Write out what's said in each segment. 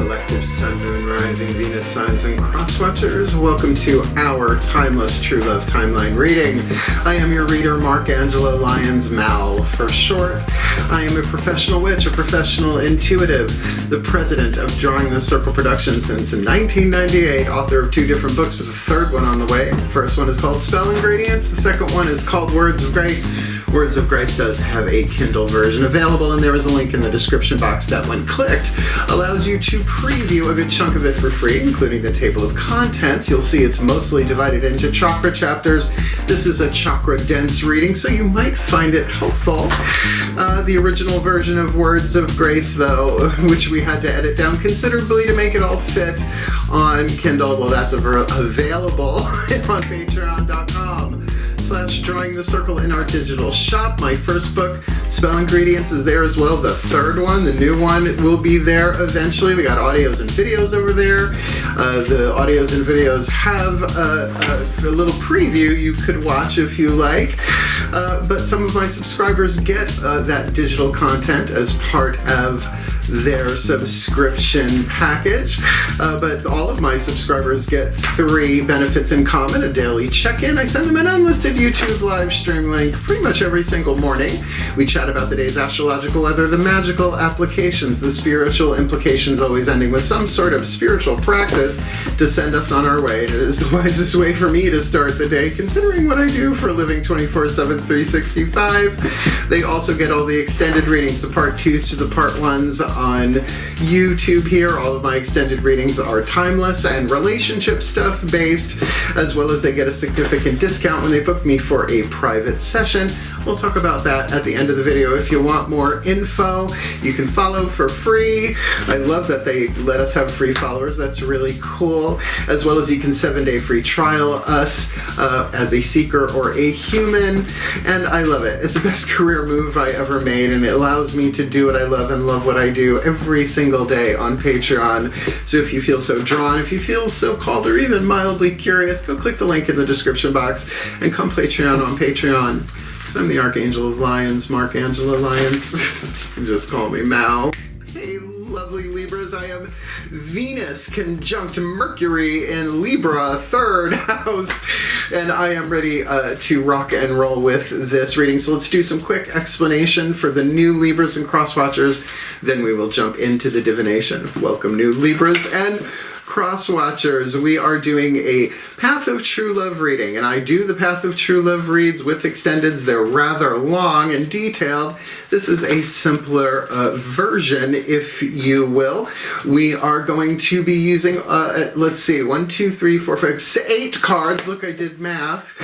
collective sun, moon, rising, Venus signs, and cross-watchers. Welcome to our Timeless True Love Timeline reading. I am your reader, Angelo, Lyons, Mal for short. I am a professional witch, a professional intuitive, the president of Drawing the Circle Productions since 1998, author of 2 different books with a 3rd one on the way. The first one is called Spell Ingredients. The second one is called Words of Grace. Words of Grace does have a Kindle version available, and there is a link in the description box that, when clicked, allows you to preview a good chunk of it for free, including the table of contents. You'll see it's mostly divided into chakra chapters. This is a chakra-dense reading, so you might find it helpful. The original version of Words of Grace, though, which we had to edit down considerably to make it all fit on Kindle, well, that's available on patreon.com/Drawing the Circle in our digital shop. My first book, Spell Ingredients, is there as well. The 3rd one, the new one, will be there eventually. We got audios and videos over there. The audios and videos have a little preview you could watch if you like. But some of my subscribers get that digital content as part of their subscription package. But all of my subscribers get 3 benefits in common: a daily check-in. I send them an unlisted YouTube live stream link pretty much every single morning. We chat about the day's astrological weather, the magical applications, the spiritual implications, always ending with some sort of spiritual practice to send us on our way. And it is the wisest way for me to start the day, considering what I do for a living 24/7, 365. They also get all the extended readings, the part 2s to the part 1s on YouTube here. All of my extended readings are timeless and relationship stuff based, as well as they get a significant discount when they book me for a private session. We'll talk about that at the end of the video. If you want more info, you can follow for free. I love that they let us have free followers. That's really cool. As well as you can 7-day free trial us as a seeker or a human. And I love it. It's the best career move I ever made, and it allows me to do what I love and love what I do every single day on Patreon. So if you feel so drawn, if you feel so called, or even mildly curious, go click the link in the description box and come Patreon on Patreon. Because I'm the Archangel of Lyons, Angelo Lyons. You can just call me Mal. Hey, lovely Libras, I am Venus conjunct Mercury in Libra, 3rd house, and I am ready to rock and roll with this reading. So let's do some quick explanation for the new Libras and cross-watchers, then we will jump into the divination. Welcome, new Libras and cross-watchers. We are doing a Path of True Love reading, and I do the Path of True Love reads with extendeds. They're rather long and detailed. This is a simpler version, if you will. We are going to be using, let's see, 1, 2, 3, 4, 5, 6, 8 cards. Look, I did math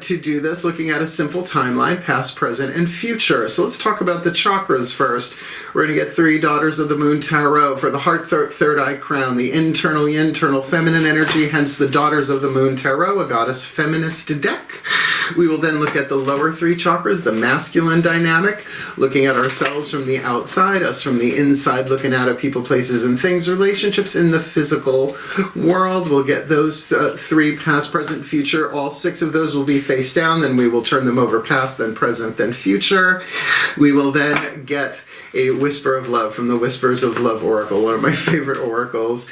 to do this, looking at a simple timeline, past, present, and future. So let's talk about the chakras first. We're going to get 3 Daughters of the Moon Tarot for the heart, 3rd eye crown, the internal feminine energy, hence the Daughters of the Moon Tarot, a goddess feminist deck. We will then look at the lower 3 chakras, the masculine dynamic, looking at ourselves from the outside, us from the inside, looking out at people, places, and things, relationships in the physical world. We'll get those 3, past, present, future. All 6 of those will be face down, then we will turn them over: past, then present, then future. We will then get a Whisper of Love from the Whispers of Love Oracle, one of my favorite oracles.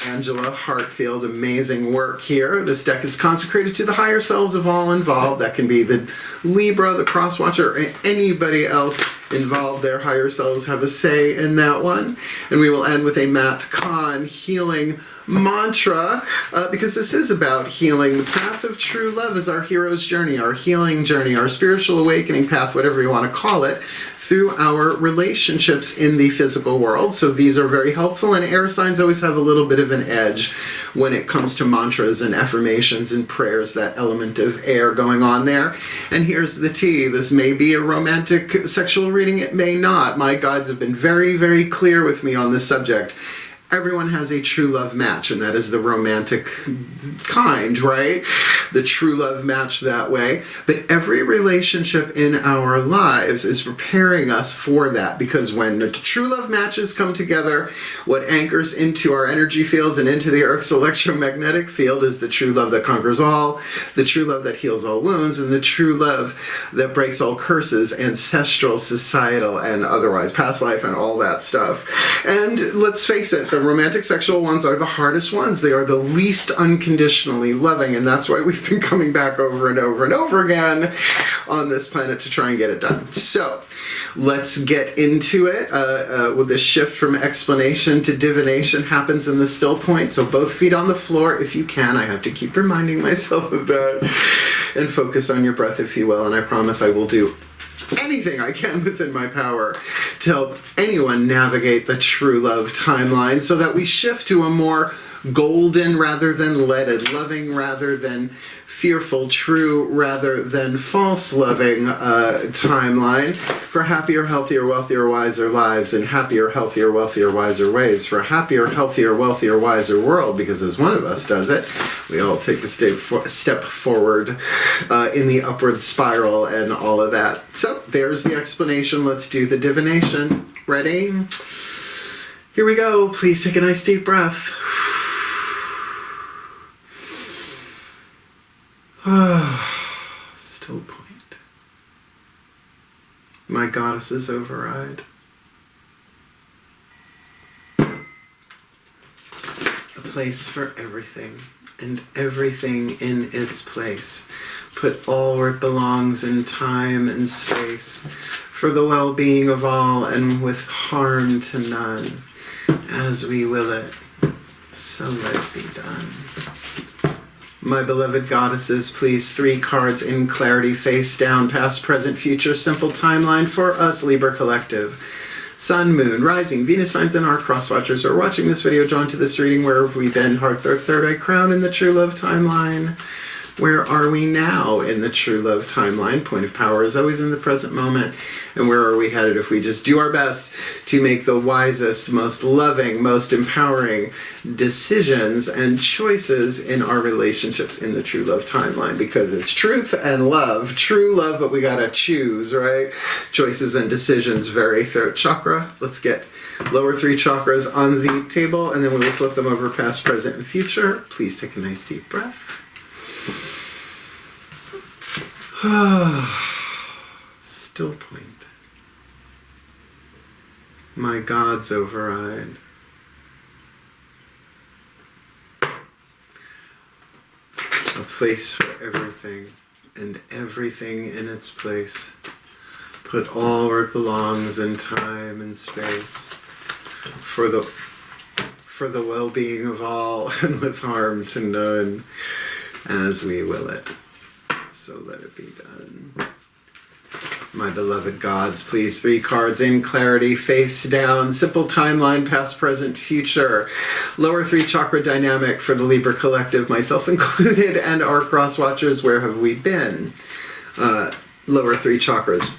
Angela Hartfield, amazing work here. This deck is consecrated to the higher selves of all involved. That can be the Libra, the cross-watcher, or anybody else involved. Their higher selves have a say in that one. And we will end with a Matt Kahn healing mantra, because this is about healing. The Path of True Love is our hero's journey, our healing journey, our spiritual awakening path, whatever you want to call it, through our relationships in the physical world. So these are very helpful, and air signs always have a little bit of an edge when it comes to mantras and affirmations and prayers, that element of air going on there. And here's the tea. This may be a romantic sexual reading, it may not. My guides have been very, very clear with me on this subject. Everyone has a true love match, and that is the romantic kind, right? The true love match that way. But every relationship in our lives is preparing us for that, because when the true love matches come together, what anchors into our energy fields and into the Earth's electromagnetic field is the true love that conquers all, the true love that heals all wounds, and the true love that breaks all curses, ancestral, societal, and otherwise, past life and all that stuff. And let's face it, the So romantic sexual ones are the hardest ones. They are the least unconditionally loving, and that's why we've been coming back over and over and over again on this planet to try and get it done. So let's get into it. With this shift from explanation to divination happens in the still point. So both feet on the floor if you can. I have to keep reminding myself of that. And focus on your breath if you will. And I promise I will do anything I can within my power to help anyone navigate the true love timeline so that we shift to a more golden rather than leaded, loving rather than fearful, true rather than false loving timeline for happier, healthier, wealthier, wiser lives and happier, healthier, wealthier, wiser ways for a happier, healthier, wealthier, wiser world, because as one of us does it, we all take a step forward in the upward spiral and all of that. So there's the explanation. Let's do the divination. Ready? Here we go. Please take a nice deep breath. Still point. My goddesses override. A place for everything, and everything in its place. Put all where it belongs in time and space, for the well-being of all and with harm to none, as we will it, so let it be done. My beloved goddesses, please 3 cards in clarity, face down, past, present, future, simple timeline for us, Libra Collective. Sun, Moon, Rising, Venus signs, and our cross-watchers who are watching this video, drawn to this reading. Where have we been? Heart, third eye, crown in the true love timeline. Where are we now in the true love timeline? Point of power is always in the present moment. And where are we headed if we just do our best to make the wisest, most loving, most empowering decisions and choices in our relationships in the true love timeline? Because it's truth and love. True love, but we gotta choose, right? Choices and decisions. Very throat chakra. Let's get lower 3 chakras on the table, and then we will flip them over past, present, and future. Please take a nice deep breath. Still point. My gods override. A place for everything, and everything in its place. Put all where it belongs in time and space. For the well-being of all and with harm to none, as we will it. So let it be done. My beloved gods, please 3 cards in clarity, face down, simple timeline, past, present, future. Lower 3 chakra dynamic for the Libra Collective, myself included, and our cross-watchers. Where have we been? Lower 3 chakras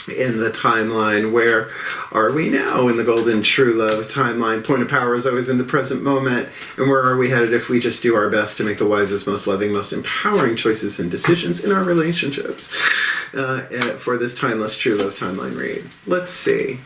in the timeline. Where are we now in the golden true love timeline? Point of power is always in the present moment. And where are we headed if we just do our best to make the wisest, most loving, most empowering choices and decisions in our relationships for this timeless true love timeline read? Let's see.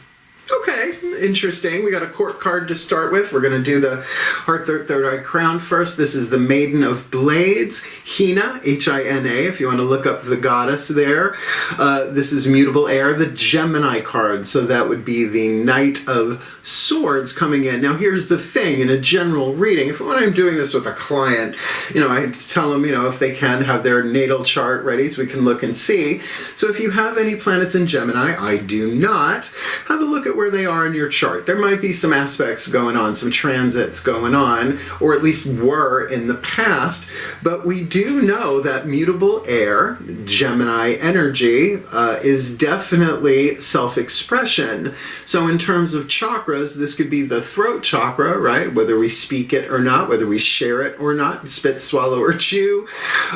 Okay, interesting. We got a court card to start with. We're going to do the heart, third eye, crown first. This is the Maiden of Blades, Hina, H-I-N-A, if you want to look up the goddess there. This is mutable air, the Gemini card. So that would be the Knight of Swords coming in. Now, here's the thing. In a general reading, when I'm doing this with a client, I tell them, if they can have their natal chart ready so we can look and see. So if you have any planets in Gemini, I do not, have a look at where they are in your chart. There might be some aspects going on, some transits going on, or at least were in the past, but we do know that mutable air, Gemini energy, is definitely self-expression. So in terms of chakras, this could be the throat chakra, right? Whether we speak it or not, whether we share it or not, spit, swallow, or chew,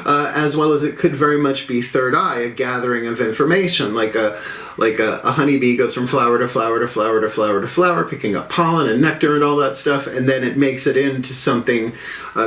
as well as it could very much be third eye, a gathering of information, like a honeybee goes from flower to flower to flower to flower to flower, picking up pollen and nectar and all that stuff, and then it makes it into something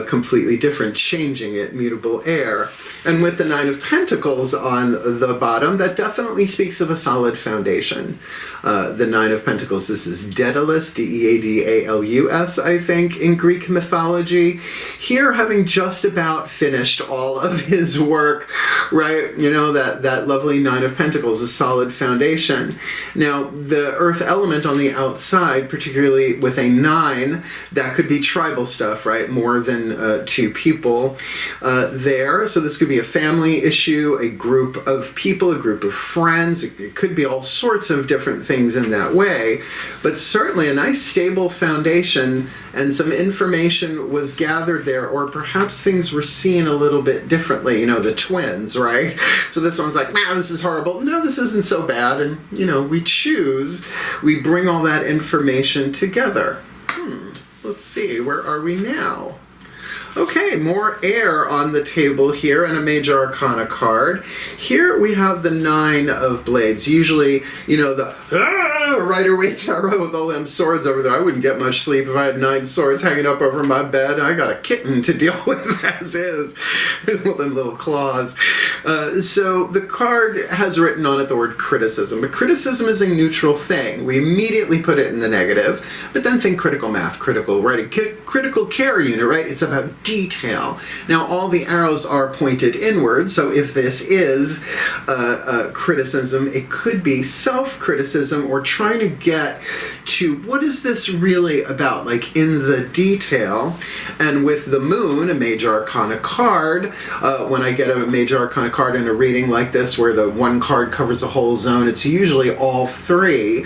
completely different, changing it, mutable air. And with the 9 of Pentacles on the bottom, that definitely speaks of a solid foundation. The 9 of Pentacles, this is Daedalus, D-E-A-D-A-L-U-S, I think, in Greek mythology. Here, having just about finished all of his work, right? That lovely 9 of Pentacles, a solid foundation. Now, the Earth element on the outside, particularly with a 9, that could be tribal stuff, right? More than 2 people there. So this could be a family issue, a group of people, a group of friends. It could be all sorts of different things in that way, but certainly a nice stable foundation, and some information was gathered there, or perhaps things were seen a little bit differently. You know, the twins, right? So this one's like, nah, this is horrible. No, this isn't so bad. And, you know, we bring all that information together. Let's see, where are we now? Okay, more air on the table here, and a major arcana card. Here we have the 9 of blades. Usually, you know, the Rider-Waite Tarot with all them swords over there. I wouldn't get much sleep if I had 9 swords hanging up over my bed. I got a kitten to deal with as is, with them little claws. So the card has written on it the word criticism, but criticism is a neutral thing. We immediately put it in the negative, but then think critical math, critical writing, critical care unit, right? It's about detail. Now, all the arrows are pointed inward, so if this is criticism, it could be self-criticism, or trying to get to what is this really about, like in the detail. And with the moon, a major arcana card, when I get a major arcana card in a reading like this, where the one card covers a whole zone, it's usually all 3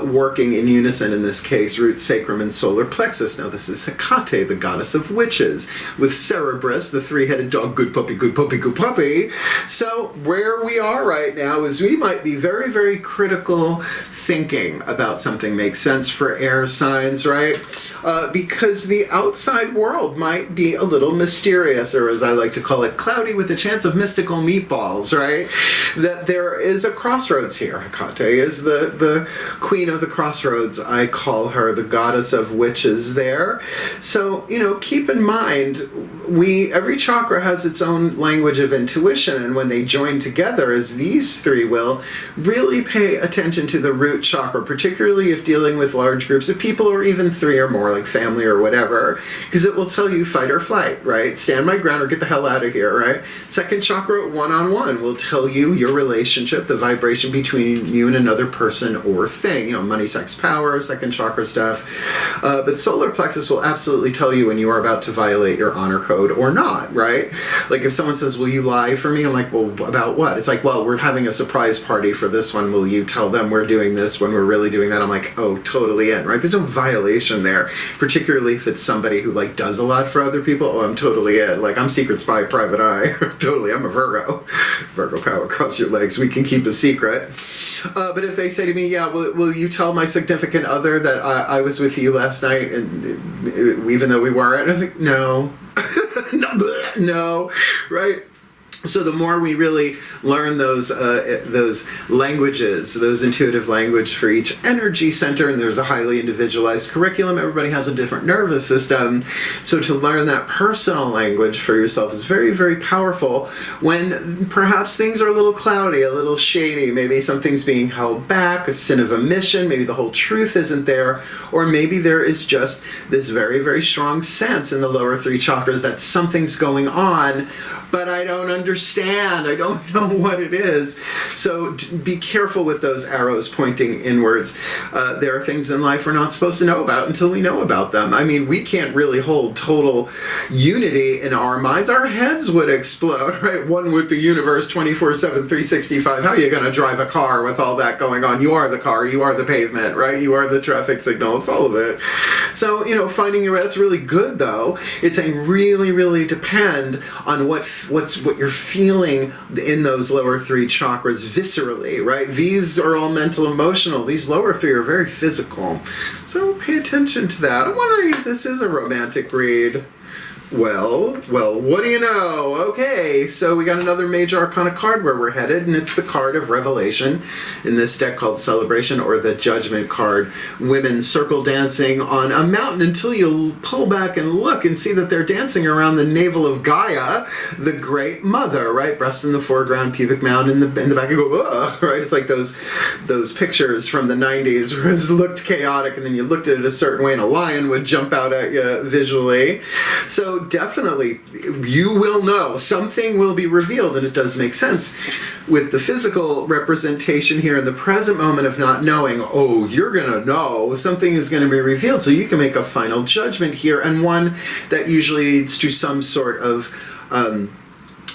working in unison, in this case, root, sacrum, and solar plexus. Now, this is Hecate, the goddess of witches, with Cerberus, the 3-headed dog, good puppy, good puppy, good puppy. So where we are right now is we might be very, very critical thinking about something. Makes sense for air signs, right? Because the outside world might be a little mysterious, or as I like to call it, cloudy with a chance of mystical meatballs, right? That there is a crossroads here. Hecate is the queen of the crossroads. I call her the goddess of witches there. So, you know, keep in mind, every chakra has its own language of intuition, and when they join together, as these 3 will, really pay attention to the root chakra, particularly if dealing with large groups of people, or even 3 or more, like family or whatever, because it will tell you fight or flight, right? Stand my ground or get the hell out of here, right? Second chakra, one-on-one, will tell you your relationship, the vibration between you and another person or thing. You know, money, sex, power, second chakra stuff. But solar plexus will absolutely tell you when you are about to violate your honor code or not, right? Like if someone says, will you lie for me? I'm like, well, about what? It's like, well, we're having a surprise party for this one. Will you tell them we're doing this when we're really doing that? I'm like, oh, totally in, right? There's no violation there, particularly if it's somebody who like does a lot for other people. Oh, I'm totally in. Like, I'm secret spy, private eye. Totally, I'm a Virgo. Virgo power, cross your legs. We can keep a secret. But if they say to me, yeah, will you tell my significant other that I was with you last night, and even though we weren't? I was like, no. No, right? So the more we really learn those languages, those intuitive language for each energy center, and there's a highly individualized curriculum, everybody has a different nervous system. So to learn that personal language for yourself is very, very powerful when perhaps things are a little cloudy, a little shady, maybe something's being held back, a sin of omission, maybe the whole truth isn't there, or maybe there is just this very, very strong sense in the lower 3 chakras that something's going on, but I don't understand. I don't know what it is. So be careful with those arrows pointing inwards. There are things in life we're not supposed to know about until we know about them. I mean, we can't really hold total unity in our minds. Our heads would explode, right? One with the universe 24/7, 365. How are you going to drive a car with all that going on? You are the car. You are the pavement, right? You are the traffic signal. It's all of it. So, you know, finding your way, that's really good, though. It's a really, really depend on what you're feeling in those lower 3 chakras viscerally, right? These are all mental, emotional. These lower 3 are very physical. So pay attention to that. I'm wondering if this is a romantic read. Well, what do you know? Okay, so we got another major arcana card where we're headed, and it's the card of Revelation in this deck called Celebration, or the Judgment card. Women circle dancing on a mountain until you pull back and look and see that they're dancing around the navel of Gaia, the Great Mother, right? Breast in the foreground, pubic mound in the back. You go, ugh, right? It's like those pictures from the 90s where it looked chaotic, and then you looked at it a certain way, and a lion would jump out at you visually. So So definitely, you will know. Something will be revealed, and it does make sense. With the physical representation here in the present moment of not knowing, oh, you're going to know, something is going to be revealed. So you can make a final judgment here, and one that usually leads to some sort of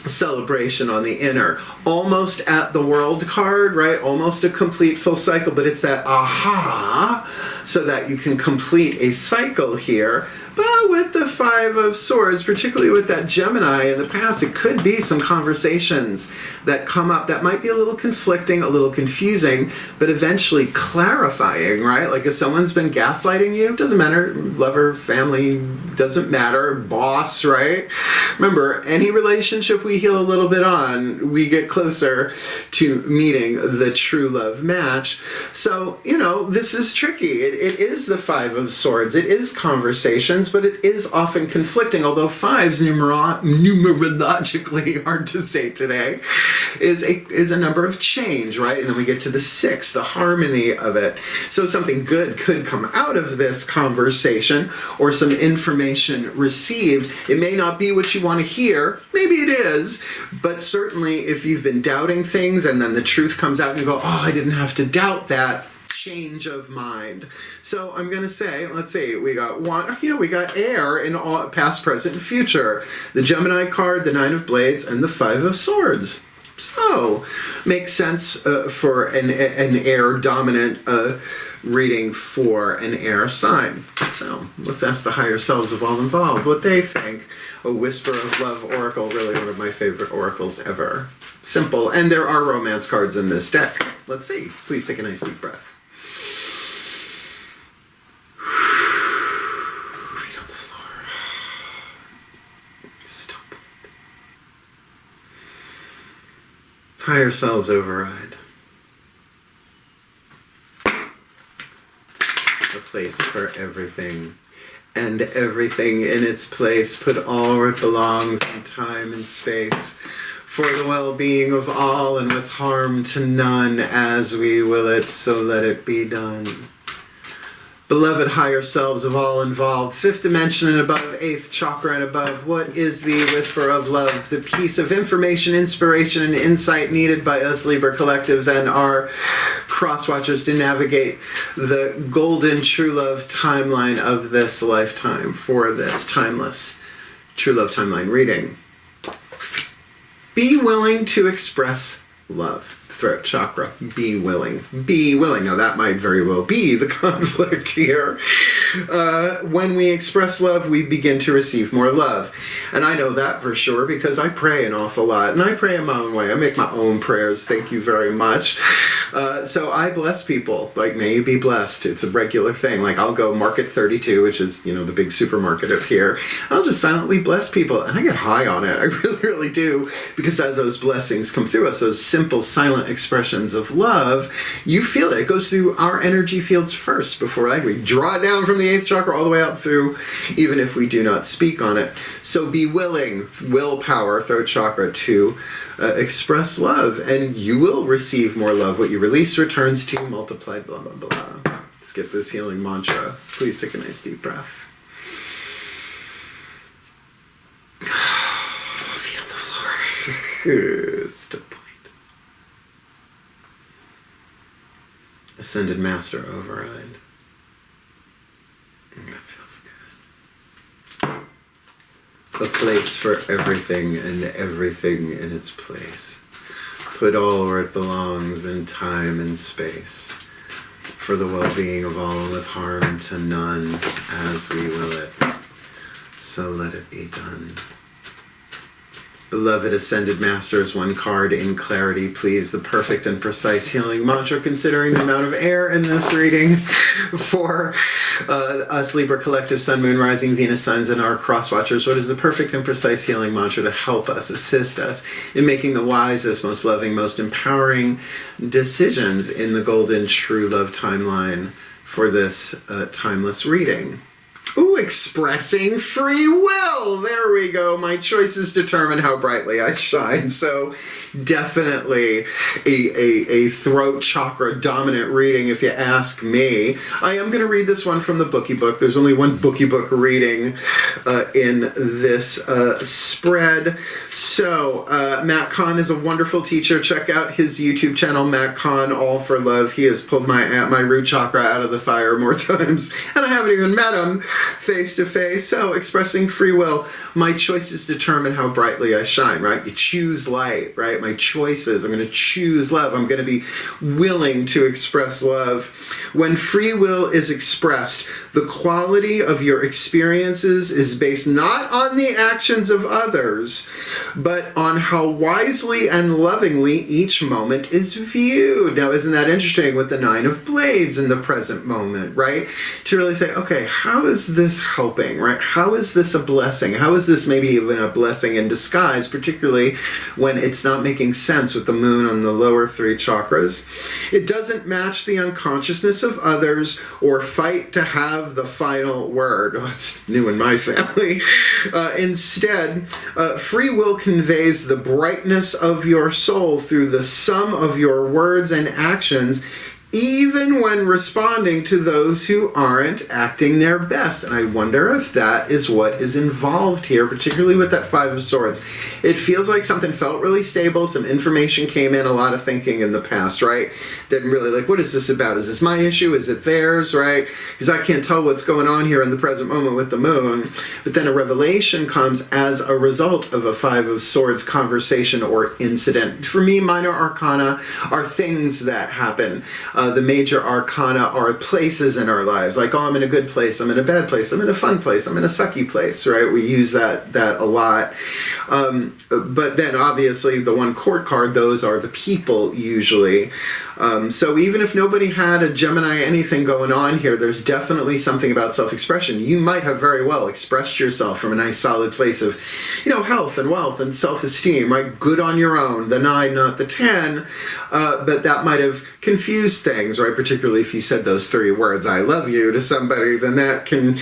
celebration on the inner. Almost at the world card, right? Almost a complete full cycle, but it's that aha, so that you can complete a cycle here. But with the Five of Swords, particularly with that Gemini in the past, it could be some conversations that come up that might be a little conflicting, a little confusing, but eventually clarifying, right? Like if someone's been gaslighting you, doesn't matter, lover, family, doesn't matter, boss, right? Remember, any relationship we heal a little bit on, we get closer to meeting the true love match. So, you know, this is tricky. It is the Five of Swords. It is conversations, but it is often conflicting, although fives, numerologically hard to say today, is a number of change, right? And then we get to the six, the harmony of it. So something good could come out of this conversation, or some information received. It may not be what you want to hear, maybe it is, but certainly if you've been doubting things and then the truth comes out and you go, oh, I didn't have to doubt that, change of mind. So I'm going to say, let's see, we got one, we got air in all past, present, and future. The Gemini card, the Nine of Blades, and the Five of Swords. So, makes sense for an air dominant reading for an air sign. So, let's ask the higher selves of all involved what they think. A Whisper of Love Oracle, really one of my favorite oracles ever. Simple, and there are romance cards in this deck. Let's see. Please take a nice deep breath. Feet on the floor. Stop. Higher selves override. A place for everything, and everything in its place. Put all where it belongs in time and space, for the well-being of all and with harm to none, as we will it, so let it be done. Beloved higher selves of all involved, fifth dimension and above, eighth chakra and above, what is the whisper of love, the piece of information, inspiration, and insight needed by us Libra collectives and our cross-watchers to navigate the golden true love timeline of this lifetime for this timeless true love timeline reading? Be willing to express love. Throat chakra. Be willing. Be willing. Now that might very well be the conflict here. When we express love, we begin to receive more love. And I know that for sure because I pray an awful lot. And I pray in my own way. I make my own prayers. Thank you very much. So I bless people. Like, may you be blessed. It's a regular thing. Like, I'll go Market 32, which is, you know, the big supermarket up here. I'll just silently bless people. And I get high on it. I really, really do. Because as those blessings come through us, those simple, silent expressions of love, you feel it. It goes through our energy fields first before we draw it down from the 8th chakra all the way out through, even if we do not speak on it. So be willing, willpower, third chakra, to express love, and you will receive more love. What you release returns to you multiplied, blah, blah, blah. Let's get this healing mantra. Please take a nice deep breath. Feet on the floor. Stop. Ascended Master override. That feels good. A place for everything and everything in its place. Put all where it belongs in time and space. For the well-being of all and with harm to none, as we will it. So let it be done. Beloved Ascended Masters, one card in clarity, please. The perfect and precise healing mantra, considering the amount of air in this reading for us Libra Collective, Sun, Moon, Rising, Venus signs, and our cross-watchers. What is the perfect and precise healing mantra to help us, assist us in making the wisest, most loving, most empowering decisions in the golden true love timeline for this timeless reading? Ooh, expressing free will. There we go. My choices determine how brightly I shine. So definitely a throat chakra dominant reading, if you ask me. I am going to read this one from the Bookie Book. There's only one Bookie Book reading in this spread. So Matt Kahn is a wonderful teacher. Check out his YouTube channel, Matt Kahn, All for Love. He has pulled my root chakra out of the fire more times, and I haven't even met him face to face. So expressing free will, my choices determine how brightly I shine, right? You choose light, right? My choices, I'm going to choose love. I'm going to be willing to express love. When free will is expressed, the quality of your experiences is based not on the actions of others, but on how wisely and lovingly each moment is viewed. Now, isn't that interesting with the Nine of Blades in the present moment, right? To really say, okay, how is this helping, right? How is this a blessing? How is this maybe even a blessing in disguise, particularly when it's not making sense with the moon on the lower three chakras? It doesn't match the unconsciousness of others or fight to have the final word. Oh, it's new in my family. Instead, free will conveys the brightness of your soul through the sum of your words and actions, even when responding to those who aren't acting their best. And I wonder if that is what is involved here, particularly with that Five of Swords. It feels like something felt really stable, some information came in, a lot of thinking in the past, right? Then really like, what is this about? Is this my issue? Is it theirs, right? Because I can't tell what's going on here in the present moment with the moon. But then a revelation comes as a result of a Five of Swords conversation or incident. For me, minor arcana are things that happen. The major arcana are places in our lives, like, oh, I'm in a good place, I'm in a bad place, I'm in a fun place, I'm in a sucky place, right? We use that a lot. But then obviously the one court card, those are the people usually. So even if nobody had a Gemini anything going on here, there's definitely something about self-expression. You might have very well expressed yourself from a nice solid place of, health and wealth and self-esteem, right? Good on your own, the 9, not the 10. But that might have confused things, right? Particularly if you said those 3 words, I love you, to somebody, then that can,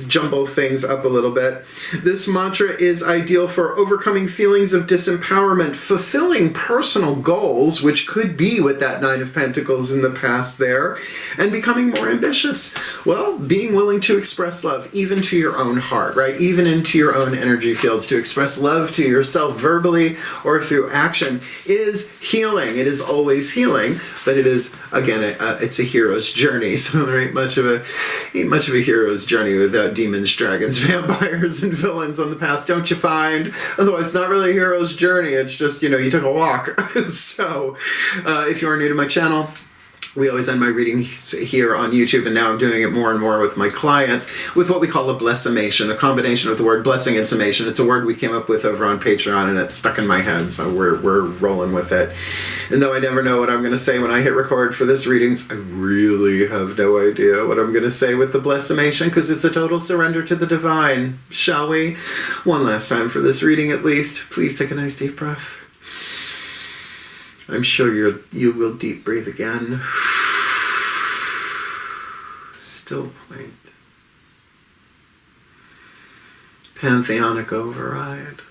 jumble things up a little bit. This mantra is ideal for overcoming feelings of disempowerment, fulfilling personal goals, which could be with that 9 of Pentacles in the past there, and becoming more ambitious. Well, being willing to express love, even to your own heart, right? Even into your own energy fields, to express love to yourself verbally or through action is healing. It is always healing, but it is, again, it's a hero's journey. So there ain't much of a hero's journey without demons, dragons, vampires, and villains on the path, don't you find? Otherwise, it's not really a hero's journey. It's just, you took a walk. So if you are new to my channel, we always end my readings here on YouTube, and now I'm doing it more and more with my clients with what we call a blessimation, a combination of the word blessing and summation. It's a word we came up with over on Patreon, and it's stuck in my head, so we're rolling with it. And though I never know what I'm going to say when I hit record for this readings, I really have no idea what I'm going to say with the blessimation, because it's a total surrender to the divine. Shall we? One last time for this reading at least. Please take a nice deep breath. I'm sure you will deep breathe again. Still point. Pantheonic override.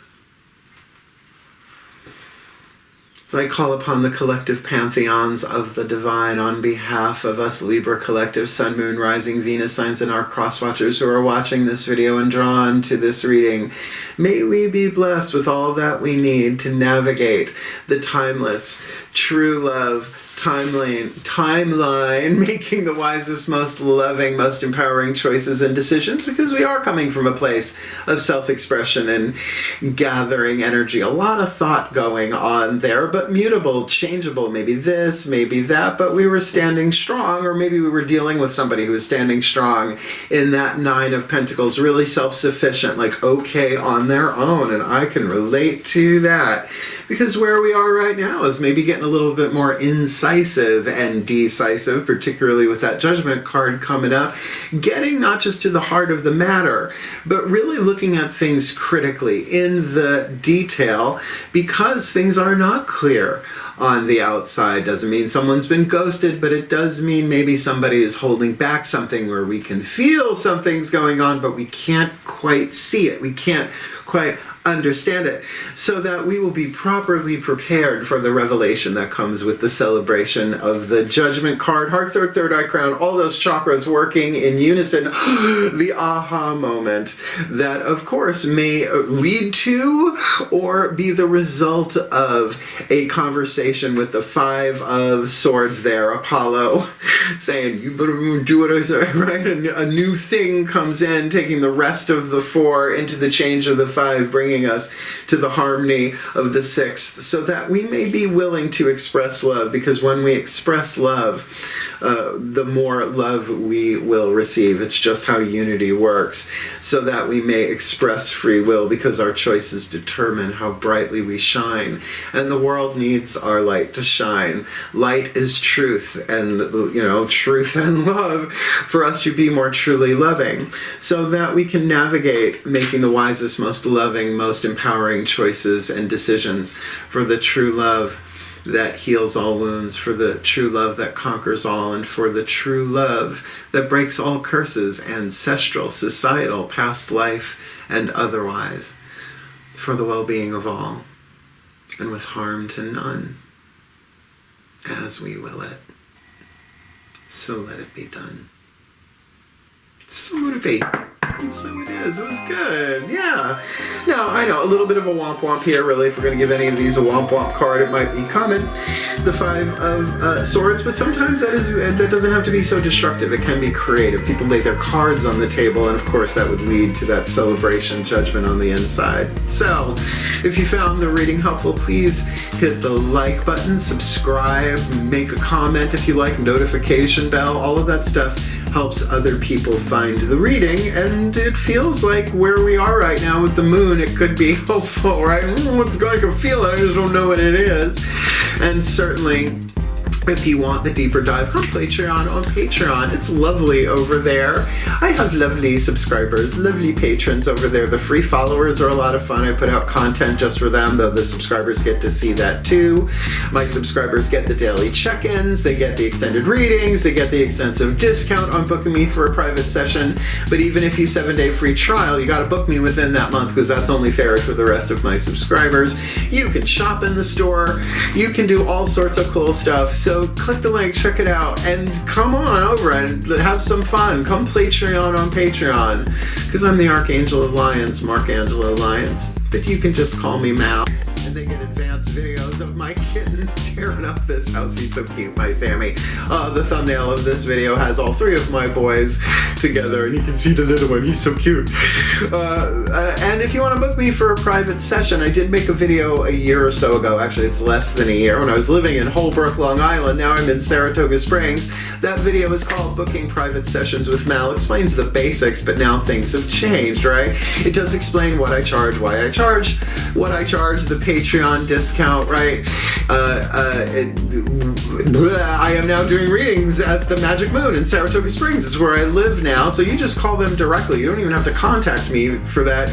As I call upon the collective pantheons of the divine on behalf of us Libra collective Sun, Moon, Rising, Venus signs and our cross-watchers who are watching this video and drawn to this reading, may we be blessed with all that we need to navigate the timeless, true love, timeline, making the wisest, most loving, most empowering choices and decisions, because we are coming from a place of self-expression and gathering energy. A lot of thought going on there, but mutable, changeable, maybe this, maybe that, but we were standing strong, or maybe we were dealing with somebody who was standing strong in that 9 of Pentacles, really self-sufficient, like okay on their own, and I can relate to that. Because where we are right now is maybe getting a little bit more incisive and decisive, particularly with that Judgment card coming up, getting not just to the heart of the matter, but really looking at things critically in the detail, because things are not clear on the outside. Doesn't mean someone's been ghosted, but it does mean maybe somebody is holding back something where we can feel something's going on, but we can't quite see it. We can't quite understand it, so that we will be properly prepared for the revelation that comes with the celebration of the judgment card, heart, third eye crown, all those chakras working in unison, the aha moment that of course may lead to or be the result of a conversation with the Five of Swords there, Apollo, saying, you better do what I say, right? A new thing comes in, taking the rest of the four into the change of the five, bringing us to the harmony of the sixth, so that we may be willing to express love, because when we express love, the more love we will receive. It's just how unity works, so that we may express free will, because our choices determine how brightly we shine, and the world needs our light to shine. Light is truth, and truth and love, for us to be more truly loving, so that we can navigate making the wisest, most loving, most empowering choices and decisions for the true love that heals all wounds, for the true love that conquers all, and for the true love that breaks all curses, ancestral, societal, past life, and otherwise, for the well-being of all, and with harm to none, as we will it. So let it be done. So would it be. And so it is. It was good. Yeah. Now, I know, a little bit of a womp-womp here, really. If we're going to give any of these a womp-womp card, it might be common. The Five of Swords. But sometimes that doesn't have to be so destructive. It can be creative. People lay their cards on the table, and of course that would lead to that celebration judgment on the inside. So, if you found the reading helpful, please hit the like button, subscribe, make a comment if you like, notification bell, all of that stuff helps other people find the reading, and it feels like where we are right now with the moon, it could be hopeful, right? What's going to feel it? I just don't know what it is. And certainly, if you want the deeper dive, come Patreon on Patreon. It's lovely over there. I have lovely subscribers, lovely patrons over there. The free followers are a lot of fun. I put out content just for them, though the subscribers get to see that too. My subscribers get the daily check-ins, they get the extended readings, they get the extensive discount on booking me for a private session. But even if you 7-day free trial, you gotta book me within that month, because that's only fair for the rest of my subscribers. You can shop in the store, you can do all sorts of cool stuff. So click the link, check it out, and come on over and have some fun. Come Patreon on Patreon, because I'm the Archangel of Lyons, Mark Angelo Lyons. But you can just call me Mal. And they get advanced videos of my kitten tearing up this house. He's so cute, my Sammy. The thumbnail of this video has all three of my boys together, and you can see the little one. He's so cute. And if you want to book me for a private session, I did make a video a year or so ago. Actually, it's less than a year, when I was living in Holbrook, Long Island. Now I'm in Saratoga Springs. That video is called Booking Private Sessions with Mal. It explains the basics, but now things have changed, right? It does explain what I charge, why I charge, what I charge, the Patreon discount, right? I am now doing readings at the Magic Moon in Saratoga Springs. It's where I live now, so you just call them directly. You don't even have to contact me for that.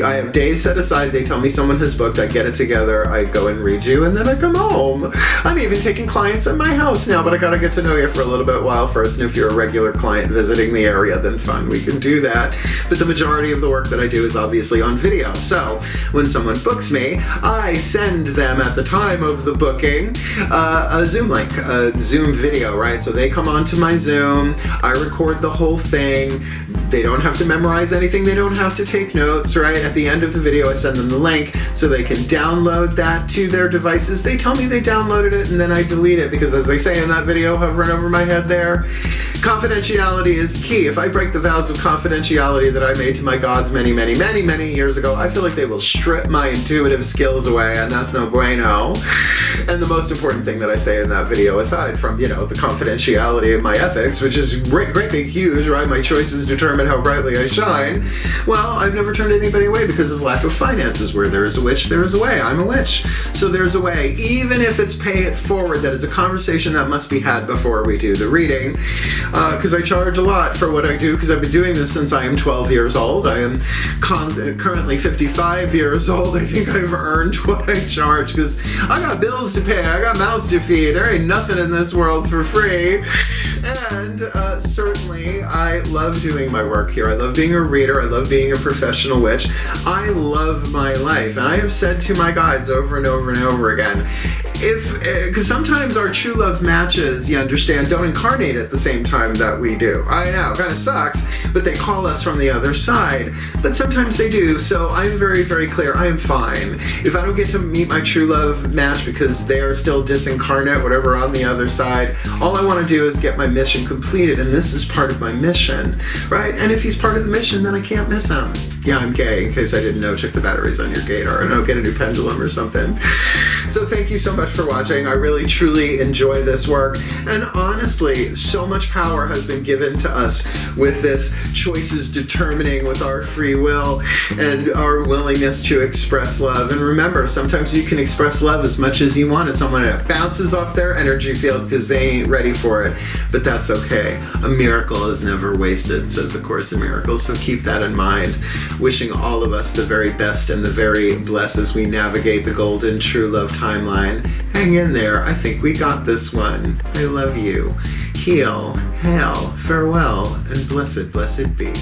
I have days set aside. They tell me someone has booked. I get it together. I go and read you, and then I come home. I'm even taking clients at my house now, but I gotta get to know you for a little bit while first. And if you're a regular client visiting the area, then fine, we can do that. But the majority of the work that I do is obviously on video. So when someone books me, I send them at the time of the booking a Zoom link, a Zoom video, right? So they come onto my Zoom, I record the whole thing. They don't have to memorize anything, they don't have to take notes, right? At the end of the video, I send them the link so they can download that to their devices. They tell me they downloaded it, and then I delete it, because as I say in that video hovering over my head there, confidentiality is key. If I break the vows of confidentiality that I made to my gods many, many, many, many years ago, I feel like they will strip my intuitive skills away, and that's no bueno. And the most important thing that I say in that video, aside from, the confidentiality of my ethics, which is great, big, huge, right? My choices determine how brightly I shine. Well, I've never turned anybody away because of lack of finances. Where there is a witch, there is a way. I'm a witch. So there's a way. Even if it's pay it forward, that is a conversation that must be had before we do the reading. Because I charge a lot for what I do, because I've been doing this since I am 12 years old. I am currently 55 years old. I think I've earned what I charge, because I got bills to pay. I got mouths to feed. There ain't nothing in this world for free. And certainly, I love doing my work here. I love being a reader. I love being a professional witch. I love my life. And I have said to my guides over and over and over again, because sometimes our true love matches, you understand, don't incarnate at the same time that we do. I know, kind of sucks, but they call us from the other side. But sometimes they do, so I'm very, very clear. I am fine. If I don't get to meet my true love match because they are still disincarnate, whatever, on the other side, all I want to do is get my mission completed, and this is part of my mission, right? And if he's part of the mission, then I can't miss him. Yeah, I'm gay, in case I didn't know. Check the batteries on your gator, and I'll get a new pendulum or something. So thank you so much for watching. I really, truly enjoy this work. And honestly, so much power has been given to us with this choices determining with our free will and our willingness to express love. And remember, sometimes you can express love as much as you want to someone and it bounces off their energy field because they ain't ready for it. But that's okay. A miracle is never wasted, says A Course in Miracles. So keep that in mind. Wishing all of us the very best and the very blessed as we navigate the golden true love timeline. Hang in there. I think we got this one. I love you. Heal, hail, farewell, and blessed, blessed be.